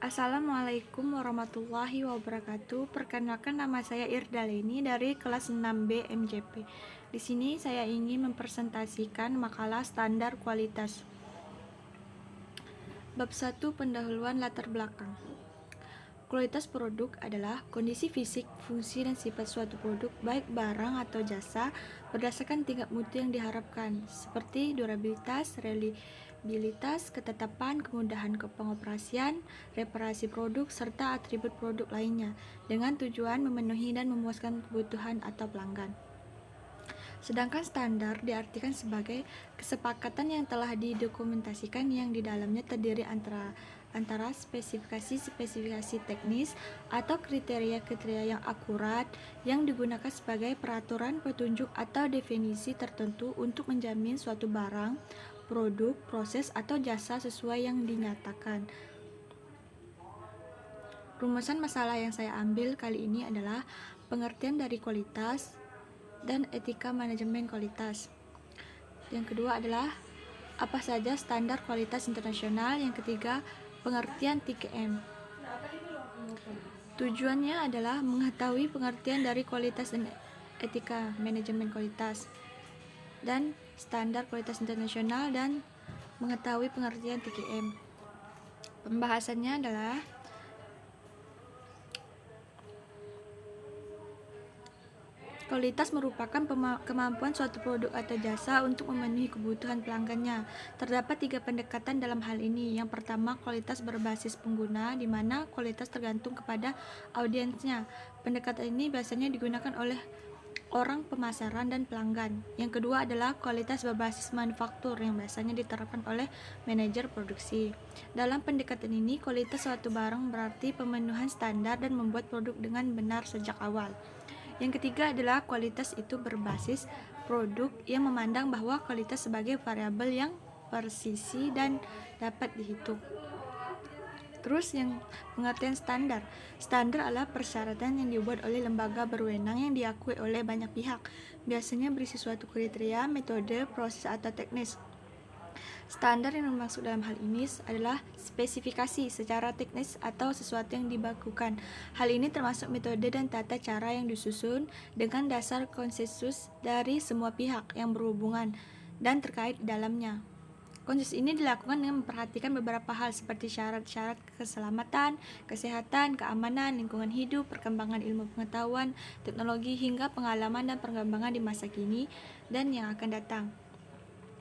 Assalamualaikum warahmatullahi wabarakatuh. Perkenalkan, nama saya Irdaleni dari kelas 6B MJP. Di sini saya ingin mempresentasikan makalah standar kualitas. Bab 1, pendahuluan latar belakang. Kualitas produk adalah kondisi fisik, fungsi, dan sifat suatu produk, baik barang atau jasa, berdasarkan tingkat mutu yang diharapkan, seperti durabilitas, reliabilitas, ketetapan, kemudahan pengoperasian, reparasi produk, serta atribut produk lainnya, dengan tujuan memenuhi dan memuaskan kebutuhan atau pelanggan. Sedangkan standar diartikan sebagai kesepakatan yang telah didokumentasikan yang di dalamnya terdiri antara spesifikasi teknis atau kriteria-kriteria yang akurat yang digunakan sebagai peraturan, petunjuk, atau definisi tertentu untuk menjamin suatu barang, produk, proses, atau jasa sesuai yang dinyatakan. Rumusan masalah yang saya ambil kali ini adalah pengertian dari kualitas dan etika manajemen kualitas. Yang kedua adalah apa saja standar kualitas internasional. Yang ketiga, pengertian 3M. Tujuannya adalah mengetahui pengertian dari kualitas dan etika manajemen kualitas dan standar kualitas internasional dan mengetahui pengertian 3M. Pembahasannya adalah kualitas merupakan kemampuan suatu produk atau jasa untuk memenuhi kebutuhan pelanggannya. Terdapat 3 pendekatan dalam hal ini. Yang pertama, kualitas berbasis pengguna, di mana kualitas tergantung kepada audiensnya. Pendekatan ini biasanya digunakan oleh orang pemasaran dan pelanggan. Yang kedua adalah kualitas berbasis manufaktur, yang biasanya diterapkan oleh manajer produksi. Dalam pendekatan ini, kualitas suatu barang berarti pemenuhan standar dan membuat produk dengan benar sejak awal. Yang ketiga adalah kualitas itu berbasis produk, yang memandang bahwa kualitas sebagai variabel yang persisi dan dapat dihitung. Terus yang pengertian standar. Standar adalah persyaratan yang dibuat oleh lembaga berwenang yang diakui oleh banyak pihak. Biasanya berisi suatu kriteria, metode, proses, atau teknis. Standar yang dimaksud dalam hal ini adalah spesifikasi secara teknis atau sesuatu yang dibakukan. Hal ini termasuk metode dan tata cara yang disusun dengan dasar konsensus dari semua pihak yang berhubungan dan terkait di dalamnya. Konsensus ini dilakukan dengan memperhatikan beberapa hal seperti syarat-syarat keselamatan, kesehatan, keamanan, lingkungan hidup, perkembangan ilmu pengetahuan, teknologi, hingga pengalaman dan perkembangan di masa kini dan yang akan datang.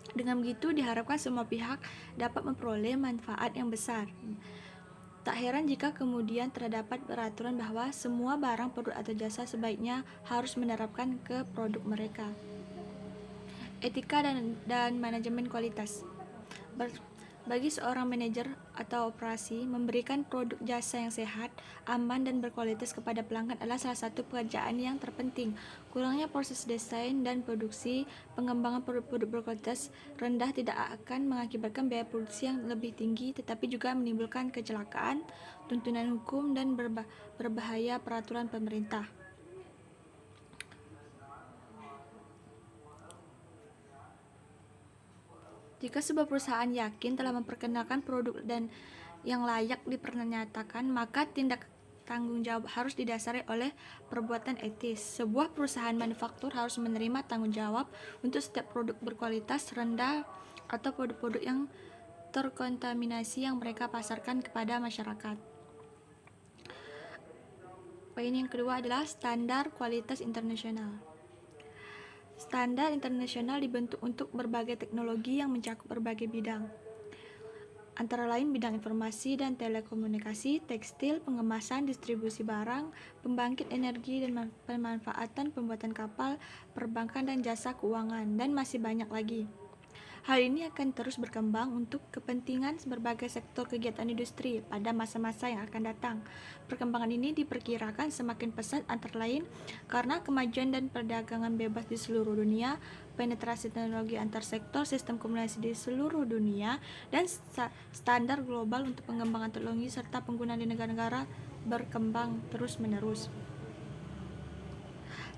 Dengan begitu diharapkan semua pihak dapat memperoleh manfaat yang besar. Tak heran jika kemudian terdapat peraturan bahwa semua barang, produk, atau jasa sebaiknya harus menerapkan ke produk mereka. Etika dan manajemen kualitas. Bagi seorang manajer atau operasi, memberikan produk jasa yang sehat, aman, dan berkualitas kepada pelanggan adalah salah satu pekerjaan yang terpenting. Kurangnya proses desain dan produksi, pengembangan produk-produk berkualitas rendah tidak akan mengakibatkan biaya produksi yang lebih tinggi, tetapi juga menimbulkan kecelakaan, tuntutan hukum, dan berbahaya peraturan pemerintah. Jika sebuah perusahaan yakin telah memperkenalkan produk dan yang layak dipernyatakan, maka tindak tanggung jawab harus didasari oleh perbuatan etis. Sebuah perusahaan manufaktur harus menerima tanggung jawab untuk setiap produk berkualitas rendah atau produk-produk yang terkontaminasi yang mereka pasarkan kepada masyarakat. Poin yang kedua adalah standar kualitas internasional. Standar internasional dibentuk untuk berbagai teknologi yang mencakup berbagai bidang, antara lain bidang informasi dan telekomunikasi, tekstil, pengemasan, distribusi barang, pembangkit energi dan pemanfaatan, pembuatan kapal, perbankan dan jasa keuangan, dan masih banyak lagi. Hal ini akan terus berkembang untuk kepentingan berbagai sektor kegiatan industri pada masa-masa yang akan datang. Perkembangan ini diperkirakan semakin pesat, antara lain karena kemajuan dan perdagangan bebas di seluruh dunia, penetrasi teknologi antar sektor, sistem komunikasi di seluruh dunia, dan standar global untuk pengembangan teknologi serta penggunaan di negara-negara berkembang terus-menerus.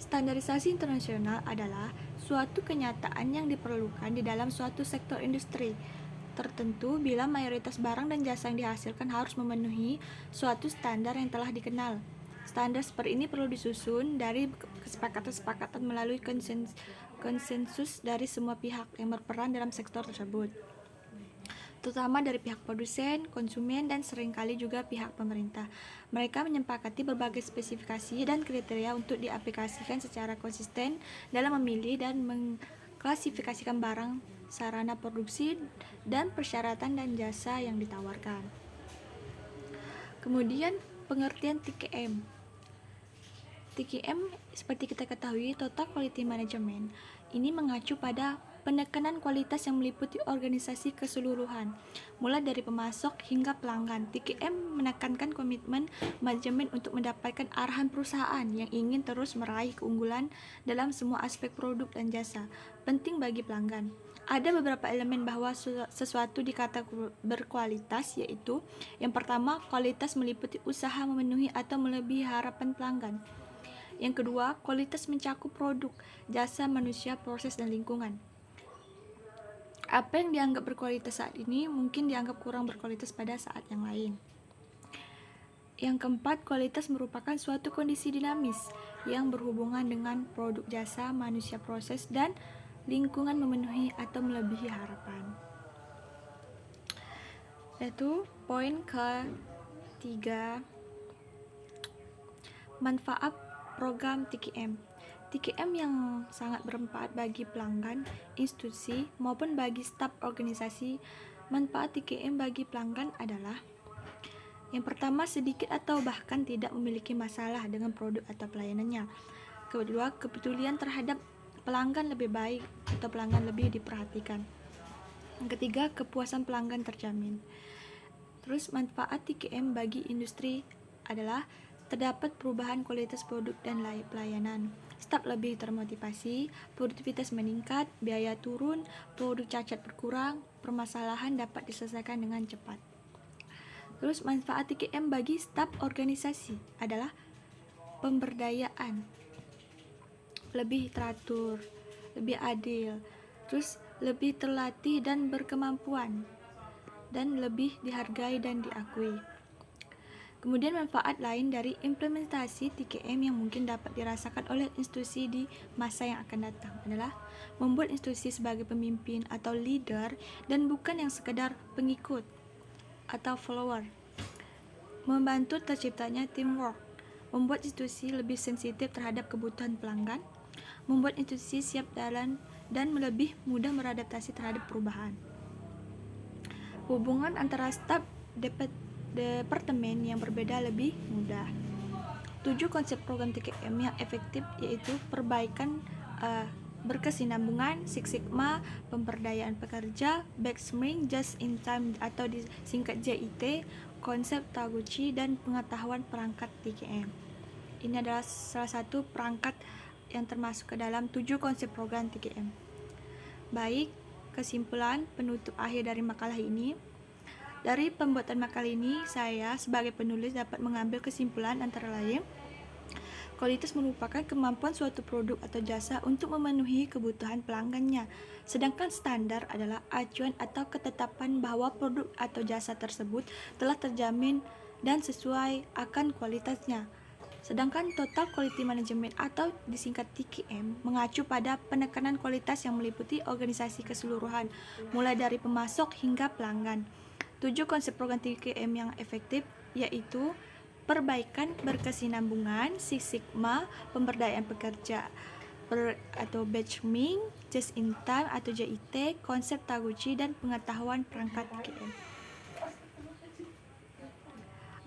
Standarisasi internasional adalah suatu kenyataan yang diperlukan di dalam suatu sektor industri. tertentu bila mayoritas barang dan jasa yang dihasilkan harus memenuhi suatu standar yang telah dikenal. Standar seperti ini perlu disusun dari kesepakatan melalui konsensus dari semua pihak yang berperan dalam sektor tersebut, terutama dari pihak produsen, konsumen, dan seringkali juga pihak pemerintah. Mereka menyepakati berbagai spesifikasi dan kriteria untuk diaplikasikan secara konsisten dalam memilih dan mengklasifikasikan barang, sarana produksi, dan persyaratan dan jasa yang ditawarkan. Kemudian pengertian TQM. TQM seperti kita ketahui, Total Quality Management. Ini mengacu pada penekanan kualitas yang meliputi organisasi keseluruhan, mulai dari pemasok hingga pelanggan. TQM menekankan komitmen manajemen untuk mendapatkan arahan perusahaan yang ingin terus meraih keunggulan dalam semua aspek produk dan jasa, penting bagi pelanggan. Ada beberapa elemen bahwa sesuatu dikata berkualitas, yaitu yang pertama, kualitas meliputi usaha memenuhi atau melebihi harapan pelanggan. Yang kedua, kualitas mencakup produk, jasa, manusia, proses, dan lingkungan. Apa yang dianggap berkualitas saat ini mungkin dianggap kurang berkualitas pada saat yang lain. Yang keempat, kualitas merupakan suatu kondisi dinamis yang berhubungan dengan produk, jasa, manusia, proses, dan lingkungan memenuhi atau melebihi harapan. Yaitu poin ketiga, manfaat program TQM. TQM yang sangat bermanfaat bagi pelanggan, institusi, maupun bagi staf organisasi. Manfaat TQM bagi pelanggan adalah: yang pertama, sedikit atau bahkan tidak memiliki masalah dengan produk atau pelayanannya. Kedua, kepedulian terhadap pelanggan lebih baik atau pelanggan lebih diperhatikan. Yang ketiga, kepuasan pelanggan terjamin. Terus manfaat TQM bagi industri adalah: terdapat perubahan kualitas produk dan pelayanan, staf lebih termotivasi, produktivitas meningkat, biaya turun, produk cacat berkurang, permasalahan dapat diselesaikan dengan cepat. Terus manfaat TQM bagi staf organisasi adalah pemberdayaan, lebih teratur, lebih adil, terus lebih terlatih dan berkemampuan, dan lebih dihargai dan diakui. Kemudian manfaat lain dari implementasi TQM yang mungkin dapat dirasakan oleh institusi di masa yang akan datang adalah membuat institusi sebagai pemimpin atau leader dan bukan yang sekedar pengikut atau follower. Membantu terciptanya teamwork, membuat institusi lebih sensitif terhadap kebutuhan pelanggan, membuat institusi siap jalan dan lebih mudah beradaptasi terhadap perubahan. Hubungan antara staf departemen yang berbeda lebih mudah. 7 konsep program TQM yang efektif yaitu perbaikan berkesinambungan, Six Sigma, pemberdayaan pekerja, benchmarking, just in time atau disingkat JIT, konsep Taguchi, dan pengetahuan perangkat TQM. Ini adalah salah satu perangkat yang termasuk ke dalam 7 konsep program TQM. Baik, kesimpulan penutup akhir dari makalah ini. Dari pembuatan makalah ini, saya sebagai penulis dapat mengambil kesimpulan antara lain: kualitas merupakan kemampuan suatu produk atau jasa untuk memenuhi kebutuhan pelanggannya, sedangkan standar adalah acuan atau ketetapan bahwa produk atau jasa tersebut telah terjamin dan sesuai akan kualitasnya. Sedangkan Total Quality Management atau disingkat TQM mengacu pada penekanan kualitas yang meliputi organisasi keseluruhan, mulai dari pemasok hingga pelanggan. 7 konsep program TQM yang efektif yaitu perbaikan berkesinambungan, Six Sigma, pemberdayaan pekerja atau benchmarking, just in time atau JIT, konsep Taguchi, dan pengetahuan perangkat TQM.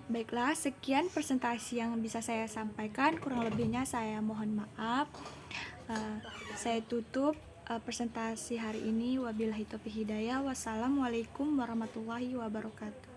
Baiklah, sekian presentasi yang bisa saya sampaikan. Kurang lebihnya saya mohon maaf. Saya tutup presentasi hari ini. Wabillahi taufiq hidayah. Wassalamualaikum warahmatullahi wabarakatuh.